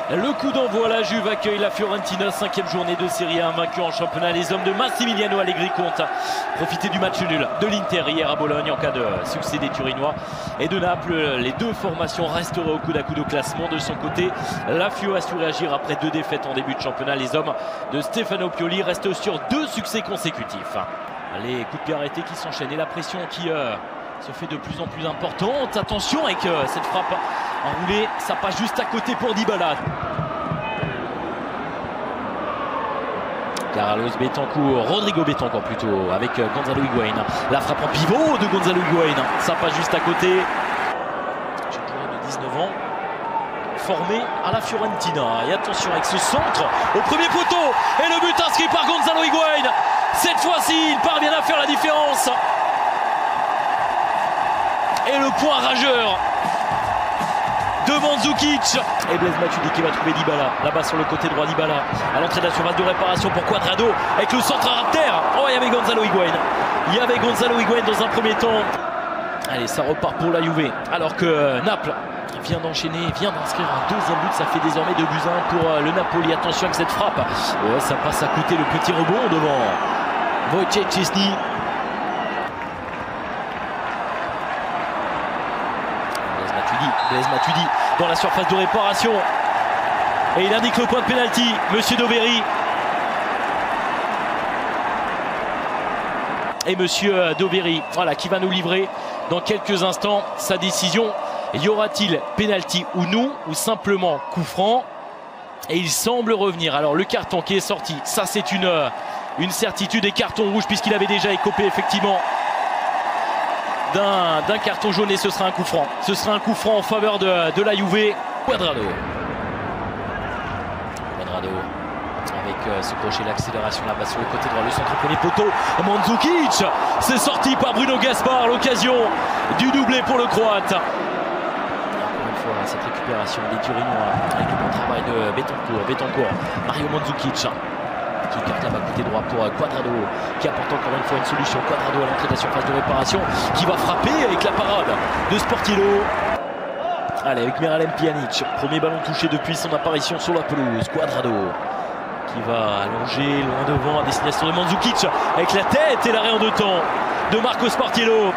Le coup d'envoi, la Juve accueille la Fiorentina, 5e journée de Serie A, vaincu en championnat. Les hommes de Massimiliano Allegri comptent profiter du match nul de l'Inter hier à Bologne en cas de succès des Turinois et de Naples. Les deux formations resteraient au coude à coude au classement. De son côté, la Fio a su réagir après 2 défaites en début de championnat. Les hommes de Stefano Pioli restent sur 2 succès consécutifs. Les coups de pied arrêtés qui s'enchaînent et la pression qui se fait de plus en plus importante. Attention avec cette frappe enroulée, ça passe juste à côté pour Dybala. Carlos Betancourt, Rodrigo Betancourt plutôt, avec Gonzalo Higuaín. La frappe en pivot de Gonzalo Higuaín, ça passe juste à côté. Jeune joueur de 19 ans, formé à la Fiorentina. Et attention avec ce centre au premier poteau. Et le but inscrit par Gonzalo Higuaín. Cette fois-ci, il parvient à faire la différence. Et le point rageur de Mandzukic. Et Blaise Matuidi qui va trouver Dybala. Là-bas sur le côté droit, Dybala à l'entrée de la surface de réparation pour Cuadrado. Avec le centre à terre. Oh, il y avait Gonzalo Higuaín. Il y avait Gonzalo Higuaín dans un premier temps. Allez, ça repart pour la Juve. Alors que Naples vient d'enchaîner, vient d'inscrire un 2e but. Ça fait désormais 2 buts à 1 pour le Napoli. Attention avec cette frappe. Ouais, ça passe à côté, le petit rebond devant Wojciech Szczęsny. Blaise Matuidi dans la surface de réparation. Et il indique le point de pénalty, Monsieur Doberry. Et Monsieur Doberry, voilà, qui va nous livrer dans quelques instants sa décision. Y aura-t-il pénalty ou non, ou simplement coup franc? Et il semble revenir. Alors le carton qui est sorti, ça c'est une certitude, et carton rouge puisqu'il avait déjà écopé effectivement d'un carton jaune, et ce sera un coup franc. Ce sera un coup franc en faveur de la Juve. Cuadrado avec ce crochet, l'accélération là-bas sur le côté droit, le centre premier poteau. Mandzukic, c'est sorti par Bruno Gaspar, l'occasion du doublé pour le Croate. Encore une fois, cette récupération des Turinois avec le bon travail de Betancourt. Mario Mandzukic qui écarte la bas côté droit pour Cuadrado, qui apporte encore une fois une solution. Cuadrado à l'entrée de la surface de réparation, qui va frapper avec la parade de Sportiello. Allez, avec Miralem Pjanic, premier ballon touché depuis son apparition sur la pelouse. Cuadrado qui va allonger loin devant à destination de Mandzukic avec la tête et l'arrêt en 2 temps de Marco Sportiello.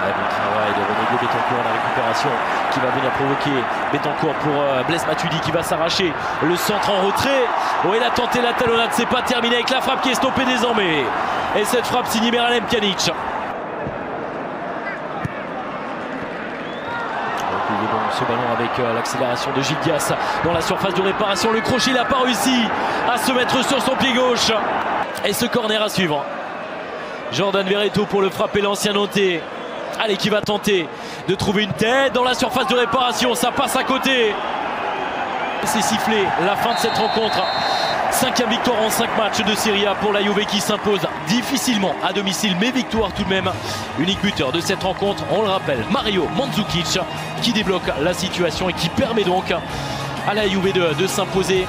Bon travail de Rodrigo Betancourt à la récupération, qui va venir provoquer Betancourt pour Blaise Matuidi qui va s'arracher. Le centre en retrait. Oh, il a tenté la talonnade, c'est pas terminé avec la frappe qui est stoppée désormais. Et cette frappe signée Miralem Pjanic. Ce ballon avec l'accélération de Gilles Dias dans la surface de réparation. Le crochet, il n'a pas réussi à se mettre sur son pied gauche. Et ce corner à suivre. Jordan Verreto pour le frapper, l'ancien Nantais. Allez, qui va tenter de trouver une tête dans la surface de réparation. Ça passe à côté. C'est sifflé la fin de cette rencontre. 5e victoire en 5 matchs de Serie A pour la Juve, qui s'impose difficilement à domicile, mais victoire tout de même. Unique buteur de cette rencontre, on le rappelle, Mario Mandzukic, qui débloque la situation et qui permet donc à la Juve de s'imposer